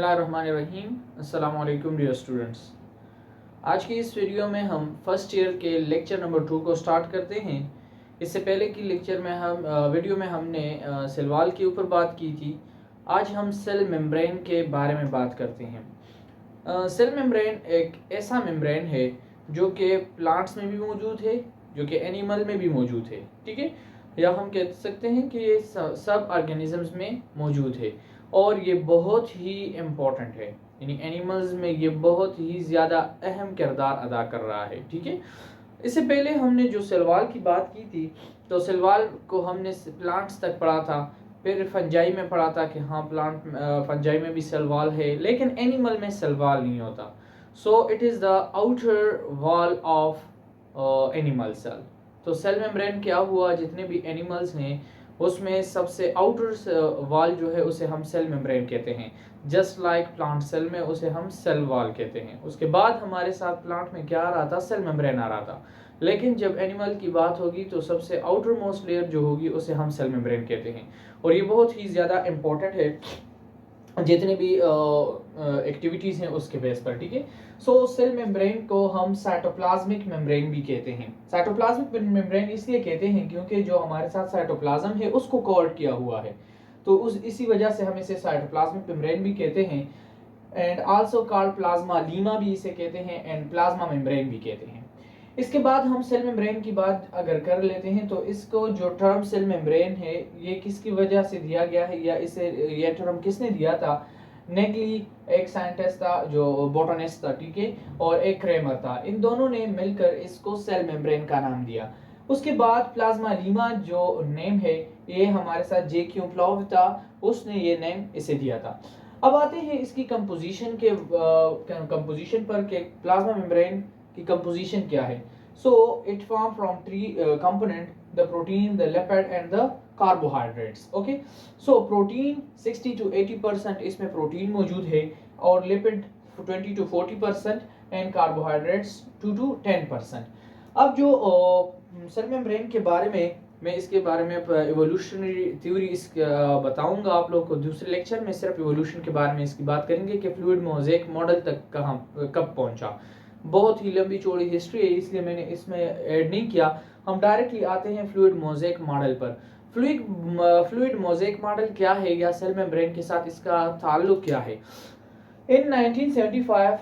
बिस्मिल्लाहिर्रहमानिर्रहीम। अस्सलाम वालेकुम डियर स्टूडेंट्स। आज की इस वीडियो में हम फर्स्ट ईयर के लेक्चर नंबर 2 को स्टार्ट करते हैं। इससे पहले की लेक्चर में वीडियो में हमने सेल वॉल के ऊपर बात की थी। आज हम सेल मेम्ब्रेन के बारे में बात करते हैं। सेल मेम्ब्रेन एक ऐसा मेम्ब्रेन है जो कि प्लांट्स में भी मौजूद है, जो कि एनिमल में भी मौजूद है, ठीक है, या हम कह सकते हैं कि ये सब ऑर्गेनिजम्स में मौजूद है और ये बहुत ही इम्पोर्टेंट है। यानी एनिमल्स में ये बहुत ही ज़्यादा अहम किरदार अदा कर रहा है, ठीक है। इससे पहले हमने जो सेल वॉल की बात की थी, तो सेल वॉल को हमने प्लांट्स तक पढ़ा था, फिर फंजाई में पढ़ा था कि हाँ प्लांट फंजाई में भी सेल वॉल है, लेकिन एनिमल में सेल वॉल नहीं होता। So it is the outer wall of animal cell. तो सेल मेम्ब्रेन क्या हुआ, जितने भी एनिमल्स हैं उसमें सबसे आउटर वॉल जो है उसे हम सेल मेम्ब्रेन कहते हैं। जस्ट लाइक प्लांट सेल में उसे हम सेल वॉल कहते हैं। उसके बाद हमारे साथ प्लांट में क्या आ रहा था, सेल मेम्ब्रेन आ रहा था। लेकिन जब एनिमल की बात होगी तो सबसे आउटर मोस्ट लेयर जो होगी उसे हम सेल मेम्ब्रेन कहते हैं। और ये बहुत ही ज़्यादा इम्पोर्टेंट है जितने भी एक्टिविटीज़ हैं उसके बेस पर, ठीक है। सो सेल मेम्ब्रेन को हम साइटोप्लाज्मिक मेम्ब्रेन भी कहते हैं। साइटोप्लाज्मिक मेम्ब्रेन इसलिए कहते हैं क्योंकि जो हमारे साथ साइटोप्लाज्म है उसको कवर्ड किया हुआ है, तो इसी वजह से हम इसे साइटोप्लाज्मिक मेम्ब्रेन भी कहते हैं। And also called plasma Lima भी इसे कहते हैं, एंड प्लाज्मा मेम्ब्रेन भी कहते हैं। इसके बाद हम सेल मेम्ब्रेन की बात अगर कर लेते हैं तो इसको जो टर्म सेल मेम्ब्रेन है ये किसकी वजह से दिया गया है, या इसे ये टर्म किसने दिया था। नेगली एक साइंटिस्ट था जो बोटनिस्ट था, ठीक है, और एक क्रेमर था। इन दोनों ने मिलकर इसको सेल मेम्ब्रेन का नाम दिया। उसके बाद प्लाज्मा लीमा जो नेम है ये हमारे साथ जे.क्यू. प्लॉव था, उसने ये नेम इसे दिया था। अब आते हैं इसकी कंपोजिशन के कंपोजिशन पर कि प्लाज्मा मेम्ब्रेन की कंपोजिशन क्या है। So it form from three component, the protein, the lipid and the carbohydrates. Okay, so protein 60 to 80% इसमें प्रोटीन मौजूद है, और lipid 20 to 40% and carbohydrates 2 to 10%। अब जो सेल मेम्ब्रेन के बारे में मैं इसके बारे में एवोल्यूशनरी थ्योरी बताऊंगा आप लोगों को। दूसरे लेक्चर में सिर्फ एवोल्यूशन के बारे में इसकी बात करेंगे कि फ्लूइड मोज़ेक मॉडल तक कब पहुंचा। बहुत ही लंबी चौड़ी हिस्ट्री है, इसलिए मैंने इसमें ऐड नहीं किया। हम डायरेक्टली आते हैं फ्लूइड मोज़ेक मॉडल पर। फ्लूइड मोज़ेक मॉडल क्या है, या सेल मेम्ब्रेन के साथ इसका ताल्लुक क्या है। इन 1975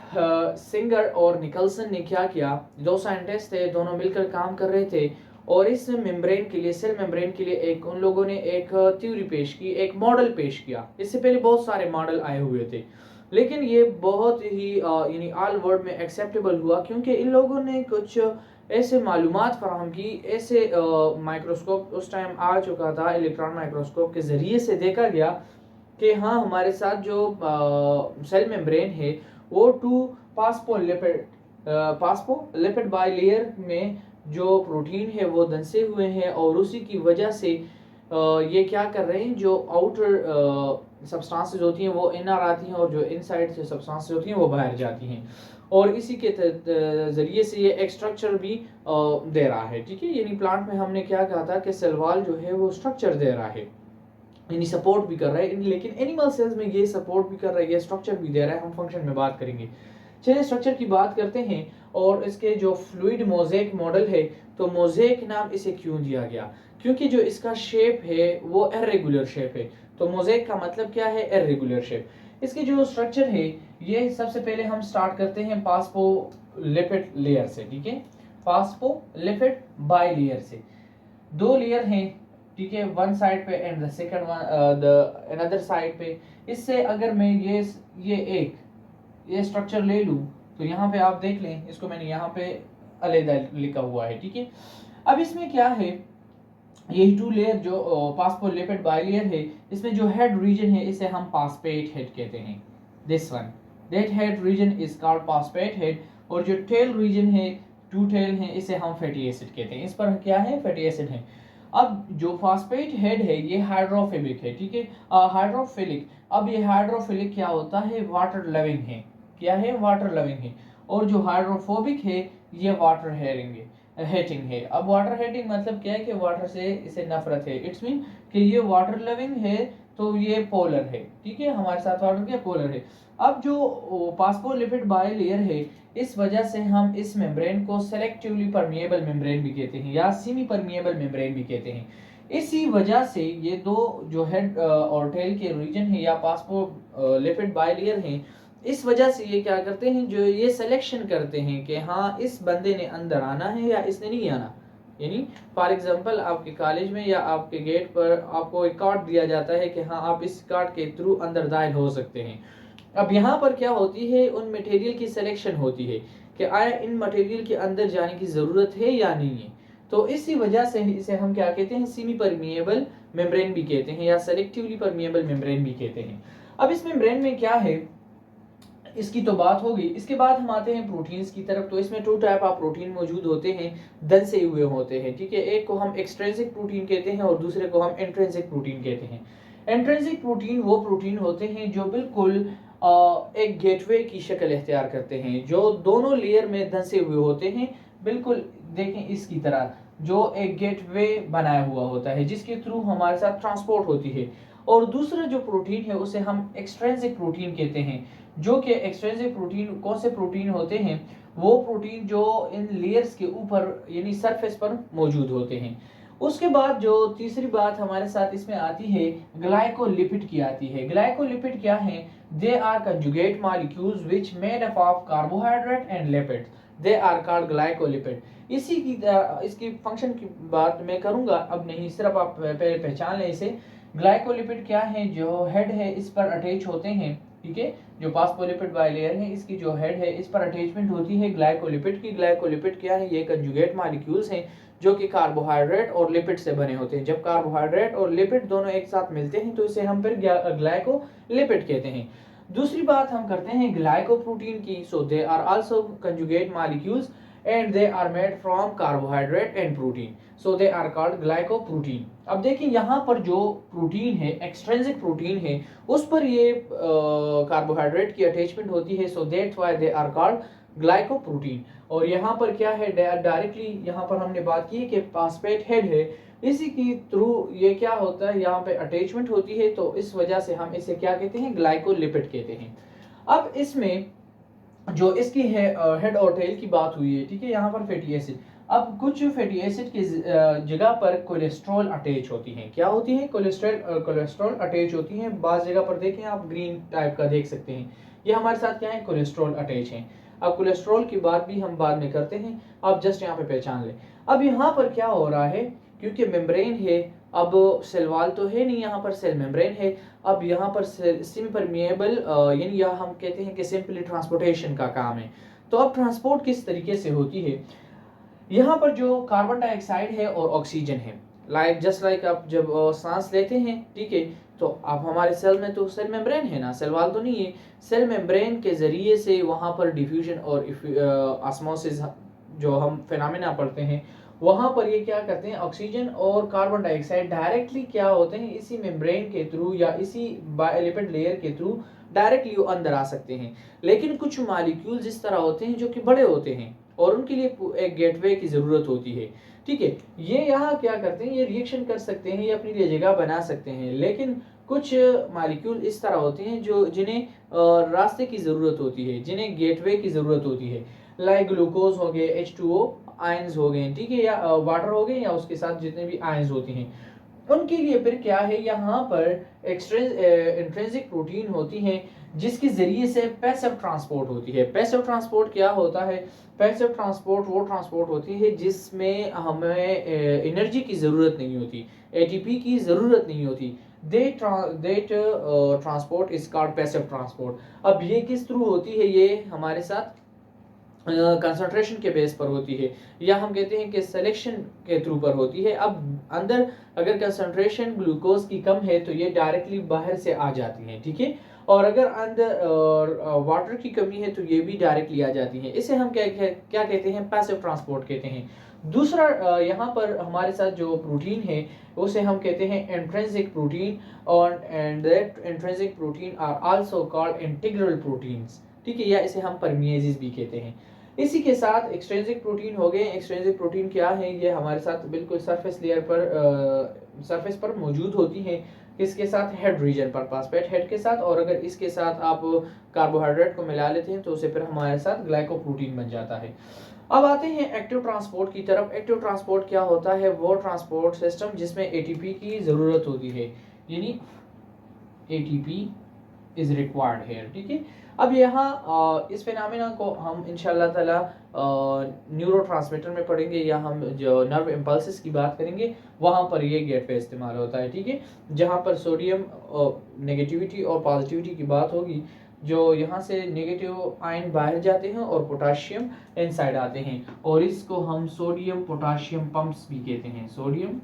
सिंगर और निकलसन ने क्या किया, दो साइंटिस्ट थे, दोनों मिलकर काम कर रहे थे, और इस मेम्ब्रेन के लिए, सेल मेम्ब्रेन के लिए उन लोगों ने एक थ्योरी पेश की, एक मॉडल पेश किया। इससे पहले बहुत सारे मॉडल आए हुए थे, लेकिन ये बहुत ही यानी ऑल वर्ल्ड में एक्सेप्टेबल हुआ, क्योंकि इन लोगों ने कुछ ऐसे मालूमात फराहम की, ऐसे माइक्रोस्कोप उस टाइम आ चुका था, इलेक्ट्रॉन माइक्रोस्कोप के ज़रिए से देखा गया कि हाँ हमारे साथ जो सेल मेम्ब्रेन है वो टू पास्फोलिपिड बाइलेयर में जो प्रोटीन है वो धंसे हुए हैं, और उसी की वजह से ये क्या कर रहे हैं, जो आउटर सब्सटेंसेस होती हैं वो इनर आती हैं, और जो इनसाइड से सब्सटेंसेस होती हैं वो बाहर जाती हैं, और इसी के ज़रिए से ये एक स्ट्रक्चर भी दे रहा है, ठीक है। यानी प्लांट में हमने क्या कहा था कि सेल वॉल जो है वो स्ट्रक्चर दे रहा है, यानी सपोर्ट भी कर रहा है, लेकिन एनिमल सेल्स में ये सपोर्ट भी कर रहा है, ये स्ट्रक्चर भी दे रहा है। हम फंक्शन में बात करेंगे। चलिए स्ट्रक्चर की बात करते हैं, और इसके जो फ्लूइड मोज़ेक मॉडल है, तो मोज़ेक नाम इसे क्यों दिया गया, क्योंकि जो इसका शेप है वो इर्रेगुलर शेप है। तो मोज़ेक का मतलब क्या है, इर्रेगुलर शेप। इसके जो स्ट्रक्चर है, ये सबसे पहले हम स्टार्ट करते हैं फास्फोलिपिड लेयर से, ठीक है, फास्फोलिपिड बाइलेयर से। दो लेयर हैं, ठीक है, वन साइड पे and the second one the another side पे। इससे अगर मैं ये स्ट्रक्चर ले लूं, तो यहाँ पे आप देख लें, इसको मैंने यहाँ पे अलग लिखा हुआ है, ठीक है। अब इसमें क्या है, यही टू लेयर जो फास्फोलिपिड बाइलेयर है, इसमें जो हेड रीजन है इसे हम फास्फेट हेड कहते हैं। This one, that head region is called phosphate head, और जो टेल रीजन है, टू टेल है, इसे हम फैटी एसिड कहते हैं। इस पर क्या है, फैटी एसिड है। अब जो फास्फेट हेड है ये हाइड्रोफिलिक है, ठीक है, हाइड्रोफिलिक। अब ये हाइड्रोफिलिक क्या होता है, वाटर लविंग है। क्या है, वाटर लविंग है। और जो हाइड्रोफोबिक है ये वाटर हेटिंग है। अब वाटर हेटिंग मतलब क्या है कि वाटर से इसे नफरत है। इट्स मीन कि ये वाटर लविंग है, तो ये पोलर है, ठीक है, हमारे साथ वाटर क्या पोलर है। अब जो फास्फोलिपिड बाइलेयर है, इस वजह से हम इस मेम्ब्रेन को सेलेक्टिवली परमिएबल मेम्ब्रेन भी कहते हैं या सेमी परमिएबल मेम्ब्रेन भी कहते हैं। इसी वजह से ये दो जो हेड और टेल के रीजन है या फास्फोलिपिड बाइलेयर हैं, इस वजह से ये क्या करते हैं, जो ये सिलेक्शन करते हैं कि हाँ इस बंदे ने अंदर आना है या इसने नहीं आना। यानी फॉर एग्जांपल आपके कॉलेज में या आपके गेट पर आपको एक कार्ड दिया जाता है कि हाँ आप इस कार्ड के थ्रू अंदर दाखिल हो सकते हैं। अब यहाँ पर क्या होती है, उन मटेरियल की सिलेक्शन होती है कि आया इन मटेरियल के अंदर जाने की ज़रूरत है या नहीं है। तो इसी वजह से इसे हम क्या कहते हैं, सेमी परमिएबल मेम्ब्रेन भी कहते हैं या सेलेक्टिवली परमिएबल मेम्ब्रेन भी कहते हैं। अब इस मेम्ब्रेन में क्या है, इसकी तो बात होगी। इसके बाद हम आते हैं प्रोटीन्स की तरफ। तो इसमें 2 टाइप ऑफ प्रोटीन मौजूद होते हैं, दल से हुए होते हैं, ठीक है। एक को हम एक्सट्रिंसिक प्रोटीन कहते हैं और दूसरे को हम इंट्रिंसिक प्रोटीन कहते हैं। इंट्रिंसिक प्रोटीन वो प्रोटीन होते हैं जो बिल्कुल एक गेटवे की शक्ल इख्तियार करते हैं, जो दोनों लेयर में धंसे हुए होते हैं, बिल्कुल देखें इसकी तरह, जो एक गेटवे बनाया हुआ होता है जिसके थ्रू हमारे साथ ट्रांसपोर्ट होती है। और दूसरा जो प्रोटीन है उसे हम एक्सट्रिंसिक प्रोटीन कहते हैं, जो कि एक्सट्रिंसिक प्रोटीन कौन से प्रोटीन होते हैं, वो प्रोटीन जो इन लेयर्स के ऊपर यानी सरफेस पर मौजूद होते हैं। उसके बाद जो तीसरी बात हमारे साथ इसमें आती है, ग्लाइकोलिपिड की आती है। ग्लाइकोलिपिड क्या है, they are conjugate molecules which made up of carbohydrate and lipids, they are called glycolipid. इसी की इसकी फंक्शन की बात मैं करूंगा अब नहीं, सिर्फ आप पहले पहचान लें इसे। ग्लाइकोलिपिड क्या है, जो हेड है इस पर अटैच होते हैं, ठीक है। जो फास्फोलिपिड बाइलेयर है इसकी जो हेड है इस पर अटैचमेंट होती है ग्लाइकोलिपिड की। ग्लाइकोलिपिड क्या है, ये कंजुगेट मॉलिक्यूल्स हैं जो कि कार्बोहाइड्रेट और लिपिड से बने होते हैं। जब कार्बोहाइड्रेट और लिपिड दोनों एक साथ मिलते हैं तो इसे हम फिर ग्लाइकोलिपिड कहते हैं। दूसरी बात हम करते हैं ग्लाइकोप्रोटीन की। So they are also conjugate molecules and they are made from carbohydrate and protein, so they are called glycoprotein। अब देखिए यहाँ पर जो प्रोटीन है, एक्सट्रिंसिक प्रोटीन है, उस पर ये कार्बोहाइड्रेट की अटैचमेंट होती है, so that's why they are called glycoprotein. और यहाँ पर क्या है, डायरेक्टली यहाँ पर हमने बात की कि फास्फेट हेड है, इसी की थ्रू ये क्या होता है, यहाँ पे अटैचमेंट होती है, तो इस वजह से हम इसे क्या कहते हैं, ग्लाइकोलिपिड कहते हैं। अब इसमें जो इसकी है हेड और टेल की बात हुई है, ठीक है। यहाँ पर फैटी एसिड, अब कुछ फैटी एसिड की जगह पर कोलेस्ट्रॉल अटैच होती हैं। क्या होती हैं, कोलेस्ट्रॉल अटैच होती हैं। बाज़ जगह पर देखें आप ग्रीन टाइप का देख सकते हैं, ये हमारे साथ क्या है, कोलेस्ट्रॉल अटैच हैं। अब कोलेस्ट्रॉल की बात भी हम बाद में करते हैं, आप जस्ट यहाँ पे पहचान लें। अब यहाँ पर क्या हो रहा है, क्योंकि मेम्ब्रेन है, अब सेल वॉल तो है नहीं, यहाँ पर सेल मेम्ब्रेन है। अब यहाँ पर सेमी परमिएबल यानी यह हम कहते हैं कि सिंपली ट्रांसपोर्टेशन का काम है। तो अब ट्रांसपोर्ट किस तरीके से होती है, यहाँ पर जो कार्बन डाइऑक्साइड है और ऑक्सीजन है, जस्ट लाइक आप जब सांस लेते हैं, ठीक है, तो आप हमारे सेल में तो सेल मेम्ब्रेन है ना, सेल वॉल तो नहीं है। सेल मेम्ब्रेन के जरिए से वहाँ पर डिफ्यूजन और ऑस्मोसिस जो हम फिनोमेना पढ़ते हैं, वहाँ पर ये क्या करते हैं, ऑक्सीजन और कार्बन डाइऑक्साइड डायरेक्टली क्या होते हैं, इसी मेम्ब्रेन के थ्रू या इसी लिपिड लेयर के थ्रू डायरेक्टली वो अंदर आ सकते हैं। लेकिन कुछ मॉलिक्यूल्स इस तरह होते हैं जो कि बड़े होते हैं और उनके लिए एक गेटवे की ज़रूरत होती है, ठीक है। ये यहाँ क्या करते हैं, ये रिएक्शन कर सकते हैं, ये अपनी लिए जगह बना सकते हैं। लेकिन कुछ मॉलिक्यूल इस तरह होते हैं जो जिन्हें रास्ते की ज़रूरत होती है, जिन्हें गेटवे की ज़रूरत होती है। लाइक ग्लूकोज हो गए, H2O आयंस हो गए, ठीक है, या वाटर हो गए, या उसके साथ जितने भी आयंस होती हैं, उनके लिए फिर क्या है, यहाँ पर इंट्रिंसिक प्रोटीन होती हैं जिसके ज़रिए से पैसिव ट्रांसपोर्ट होती है। पैसिव ट्रांसपोर्ट क्या होता है, पैसिव ट्रांसपोर्ट वो ट्रांसपोर्ट होती है जिसमें हमें एनर्जी की ज़रूरत नहीं होती, ATP की ज़रूरत नहीं होती। That transport is called passive transport। अब ये किस थ्रू होती है, ये हमारे साथ कंसंट्रेशन के बेस पर होती है, या हम कहते हैं कि सिलेक्शन के थ्रू पर होती है। अब अंदर अगर कंसंट्रेशन ग्लूकोज की कम है तो ये डायरेक्टली बाहर से आ जाती हैं, ठीक है। और अगर अंदर वाटर की कमी है तो ये भी डायरेक्टली आ जाती हैं। इसे हम क्या कहते हैं, पैसिव ट्रांसपोर्ट कहते हैं। दूसरा यहाँ पर हमारे साथ जो प्रोटीन है उसे हम कहते हैं इंट्रिंसिक प्रोटीन, और and that intrinsic protein are also called integral proteins, ठीक है, या इसे हम परमिएजेस भी कहते हैं। इसी के साथ एक्सट्रिंसिक प्रोटीन हो गए। एक्सट्रिंसिक प्रोटीन क्या है, ये हमारे साथ बिल्कुल सरफेस लेयर पर सरफेस पर मौजूद होती हैं, किसके साथ, हेड रीजन पर, फॉस्फेट हेड के साथ, और अगर इसके साथ आप कार्बोहाइड्रेट को मिला लेते हैं तो उसे फिर हमारे साथ ग्लाइकोप्रोटीन बन जाता है। अब आते हैं एक्टिव ट्रांसपोर्ट की तरफ। एक्टिव ट्रांसपोर्ट क्या होता है, वो ट्रांसपोर्ट सिस्टम जिसमें एटीपी की ज़रूरत होती है, यानी एटीपी इज रिक्वायर्ड हेयर, ठीक है। अब यहाँ इस फिनोमेना को हम इंशाल्लाह ताला न्यूरोट्रांसमीटर में पढ़ेंगे, या हम जो नर्व इम्पल्सेस की बात करेंगे वहाँ पर ये गेटवे इस्तेमाल होता है, ठीक है। जहाँ पर सोडियम नेगेटिविटी और पॉजिटिविटी की बात होगी, जो यहाँ से नेगेटिव आयन बाहर जाते हैं और पोटाशियम इनसाइड आते हैं, और इसको हम सोडियम पोटाशियम पंप्स भी कहते हैं, सोडियम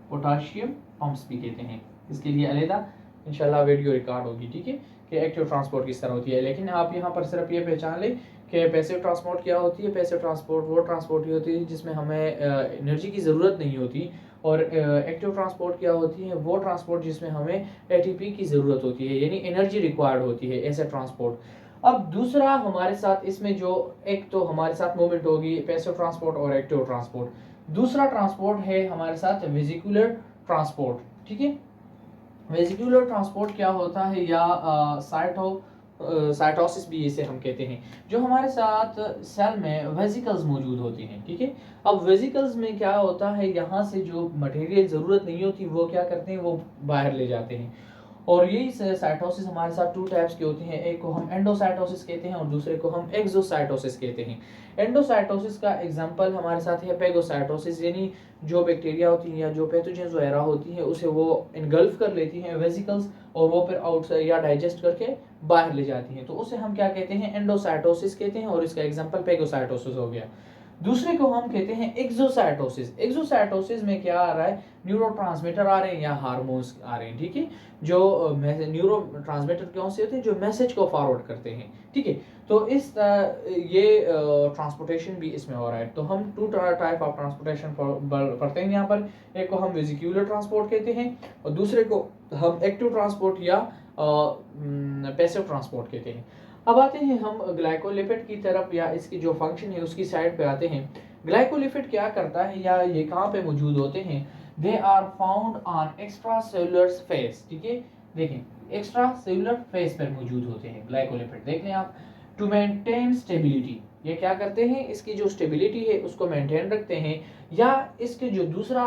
पोटाशियम पंप्स भी कहते हैं। इसके लिए अलग इंशाल्लाह वीडियो रिकॉर्ड होगी, ठीक है, कि एक्टिव ट्रांसपोर्ट किस तरह होती है। लेकिन आप यहाँ पर सिर्फ ये पहचान लें कि पैसिव ट्रांसपोर्ट क्या होती है। पैसिव ट्रांसपोर्ट वो ट्रांसपोर्ट होती है जिसमें हमें एनर्जी की ज़रूरत नहीं होती, और एक्टिव ट्रांसपोर्ट क्या होती है, वो ट्रांसपोर्ट जिसमें हमें एटीपी की ज़रूरत होती है, यानी एनर्जी रिक्वायर्ड होती है, ऐसे ट्रांसपोर्ट। अब दूसरा हमारे साथ इसमें जो एक तो हमारे साथ मूवमेंट होगी पैसिव ट्रांसपोर्ट और एक्टिव ट्रांसपोर्ट। दूसरा ट्रांसपोर्ट है हमारे साथ वेजिकुलर ट्रांसपोर्ट, ठीक है। वेजिकुलर ट्रांसपोर्ट क्या होता है, या साइटोसिस भी इसे हम कहते हैं, जो हमारे साथ सेल में वेसिकल्स मौजूद होते हैं, ठीक है। अब वेसिकल्स में क्या होता है, यहाँ से जो मटेरियल ज़रूरत नहीं होती वो क्या करते हैं, वो बाहर ले जाते हैं। और यही साइटोसिस हमारे साथ टू टाइप्स के होते हैं, एक को हम एंडोसाइटोसिस कहते हैं और दूसरे को हम एक्सोसाइटोसिस कहते हैं। एंडोसाइटोसिस का एग्जांपल हमारे साथ है पेगोसाइटोसिस, यानी जो बैक्टीरिया होती हैं या जो पैथोजेंस वगैरह होती हैं उसे वो इनगल्फ कर लेती हैं वेसिकल्स, और वो फिर आउटसाइड या डाइजेस्ट करके बाहर ले जाती हैं, तो उसे हम क्या कहते हैं, एंडोसाइटोसिस कहते हैं, और इसका एग्जाम्पल पेगोसाइटोसिस हो गया। दूसरे को हम कहते हैं एक्सोसाइटोसिस। एक्सोसाइटोसिस में क्या आ रहा है, न्यूरोट्रांसमीटर आ रहे हैं या हार्मोन्स आ रहे हैं, ठीक है, जो न्यूरो ट्रांसमीटर कौन से होते हैं, जो मैसेज को फॉरवर्ड करते हैं, ठीक है। तो इस ये ट्रांसपोर्टेशन भी इसमें हो रहा है। तो हम टू टाइप ऑफ ट्रांसपोर्टेशन पढ़ते हैं यहाँ पर, एक को हम वेजिकुलर ट्रांसपोर्ट कहते हैं और दूसरे को हम एक्टिव ट्रांसपोर्ट या पैसिव ट्रांसपोर्ट कहते हैं। अब आते हैं हम ग्लाइकोलिपिड की तरफ, या इसकी जो फंक्शन है उसकी साइड पे आते हैं। ग्लाइकोलिपिड क्या करता है, या ये कहाँ पे मौजूद होते हैं, they are found on extracellular face, ठीक है। देखें एक्स्ट्रा सेलुलर फेस पर मौजूद होते हैं ग्लाइकोलिपिड, देख लें आप। टू मेंटेन स्टेबिलिटी, ये क्या करते हैं, इसकी जो स्टेबिलिटी है उसको मेंटेन रखते हैं, या इसके जो दूसरा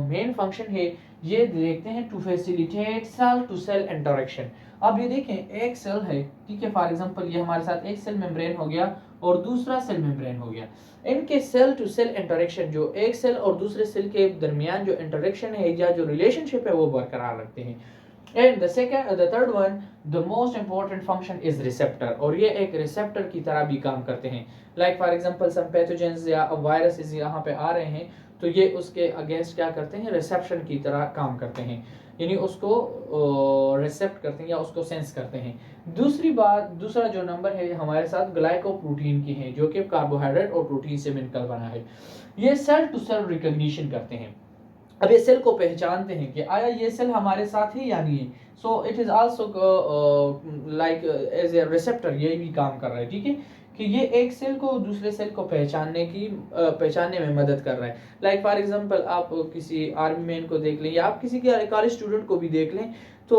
मेन फंक्शन है ये देखते हैं, to facilitate cell to cell interaction. अब ये देखें एक सेल है, ठीक है, फॉर एग्जांपल ये हमारे साथ एक सेल मेम्ब्रेन हो गया और दूसरा सेल मेम्ब्रेन हो गया। इनके सेल टू सेल इंटरेक्शन, जो एक सेल और दूसरे सेल के दरमियान जो इंटरेक्शन है या जो रिलेशनशिप है वो बरकरार रखते हैं। And the third one, the most important function is receptor, और ये एक रिसेप्टर की तरह भी काम करते हैं। Like for example some pathogens या वायरसेस यहाँ पे आ रहे हैं, तो ये उसके अगेंस्ट क्या करते हैं, रिसेप्शन की तरह काम करते हैं, यानी उसको रिसेप्ट करते हैं या उसको सेंस करते हैं। दूसरी बात, दूसरा जो नंबर है हमारे साथ ग्लाइकोप्रोटीन की है, जो कि कार्बोहाइड्रेट और प्रोटीन से मिलकर बना है। ये सेल टू सेल रिकॉग्निशन करते हैं। अब ये सेल को पहचानते हैं कि आया ये सेल हमारे साथ है या नहीं है। So it is also like as a receptor, ये भी काम कर रहा है, ठीक है, कि ये एक सेल को दूसरे सेल को पहचानने में मदद कर रहा है। लाइक फॉर एग्जांपल आप किसी आर्मी मैन को देख लें या आप किसी कॉलेज स्टूडेंट को भी देख लें, तो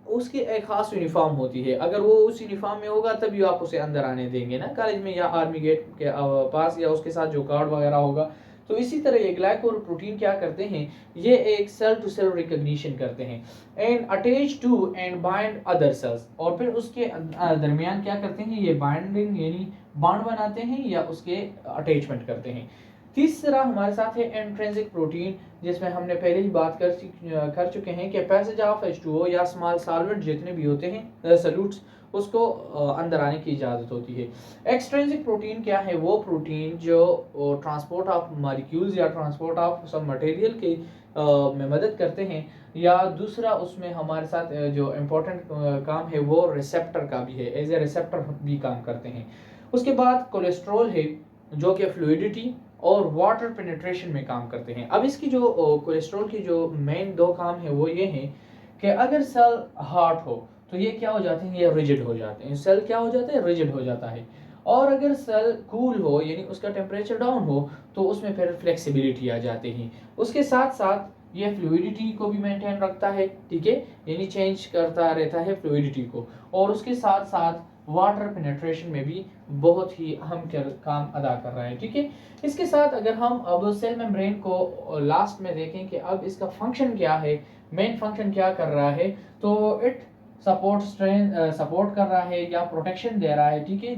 उसकी एक खास यूनिफॉर्म होती है। अगर वो उस यूनिफॉर्म में होगा तभी आप उसे अंदर आने देंगे ना कॉलेज में या आर्मी गेट के पास, या उसके साथ जो कार्ड वगैरह होगा। तो इसी तरह ये ग्लाइकोप्रोटीन क्या करते हैं, ये एक सेल टू सेल रिकॉग्निशन करते हैं and attach to and bind other cells, और फिर उसके दरमियान क्या करते हैं, ये बाइंडिंग यानी बॉन्ड बनाते हैं या उसके अटैचमेंट करते हैं। तीसरा हमारे साथ है इंट्रिंसिक प्रोटीन, जिसमें हमने पहले ही बात कर चुके हैं कि पैसेज ऑफ H2O या स्मॉल सॉल्वेंट जितने भी होते हैं सॉल्यूट्स, उसको अंदर आने की इजाज़त होती है। एक्सट्रिंसिक प्रोटीन क्या है, वो प्रोटीन जो ट्रांसपोर्ट ऑफ मॉलिक्यूल्स या ट्रांसपोर्ट ऑफ सब मटेरियल के में मदद करते हैं, या दूसरा उसमें हमारे साथ जो इम्पोर्टेंट काम है वो रिसेप्टर का भी है, एज ए रिसेप्टर भी काम करते हैं। उसके बाद कोलेस्ट्रॉल है, जो कि फ्लूइडिटी और वाटर पेनिट्रेशन में काम करते हैं। अब इसकी जो कोलेस्ट्रॉल की जो मेन दो काम है वो ये हैं कि अगर सेल हार्ड हो तो ये क्या हो जाते हैं, ये रिजिड हो जाते हैं, सेल क्या हो जाता है, रिजिड हो जाता है। और अगर सेल कूल हो यानी उसका टेम्परेचर डाउन हो तो उसमें फिर फ्लेक्सिबिलिटी आ जाती है। उसके साथ साथ ये फ्लूइडिटी को भी मेंटेन रखता है, ठीक है, यानी चेंज करता रहता है फ्लूइडिटी को, और उसके साथ साथ वाटर पेनिट्रेशन में भी बहुत ही अहम काम अदा कर रहा है, ठीक है। इसके साथ अगर हम अब सेल मेम्ब्रेन को लास्ट में देखें कि अब इसका फंक्शन क्या है, मेन फंक्शन क्या कर रहा है, तो इट सपोर्ट कर रहा है या प्रोटेक्शन दे रहा है, ठीक है,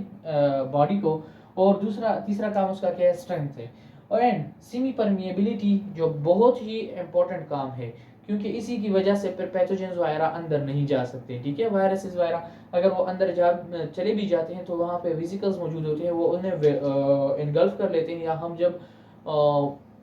बॉडी को। और तीसरा काम उसका क्या है, स्ट्रेंथ है। एंड सेमी परमिएबिलिटी जो बहुत ही इंपॉर्टेंट काम है, क्योंकि इसी की वजह से फिर पैथोजेंस वगैरह अंदर नहीं जा सकते, ठीक है। वायरसेस वगैरह अगर वो अंदर चले भी जाते हैं तो वहाँ पे वेसिकल्स मौजूद होते हैं, वो उन्हें इनगल्फ कर लेते हैं, या हम जब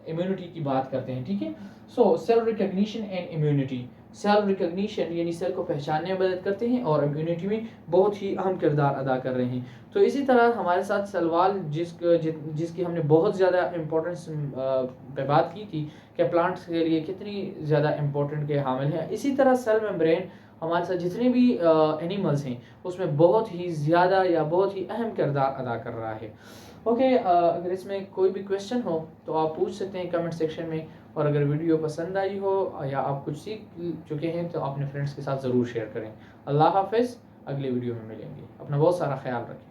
इम्यूनिटी की बात करते हैं, ठीक है। So cell recognition and immunity, cell recognition यानी सेल को पहचानने में मदद करते हैं, और इम्यूनिटी में बहुत ही अहम किरदार अदा कर रहे हैं। तो इसी तरह हमारे साथ सलवाल जिसकी हमने बहुत ज़्यादा इम्पोर्टेंस पे बात की थी कि प्लांट्स के लिए कितनी ज़्यादा इम्पोर्टेंट के हामिल हैं, इसी तरह सेल मेम्ब्रेन हमारे साथ जितने भी एनिमल्स हैं उसमें बहुत ही ज़्यादा या बहुत ही अहम किरदार अदा कर रहा है। ओके, अगर इसमें कोई भी क्वेश्चन हो तो आप पूछ सकते हैं कमेंट सेक्शन में, और अगर वीडियो पसंद आई हो या आप कुछ सीख चुके हैं तो अपने फ्रेंड्स के साथ ज़रूर शेयर करें। अल्लाह हाफ़िज़, अगले वीडियो में मिलेंगे। अपना बहुत सारा ख्याल रखें।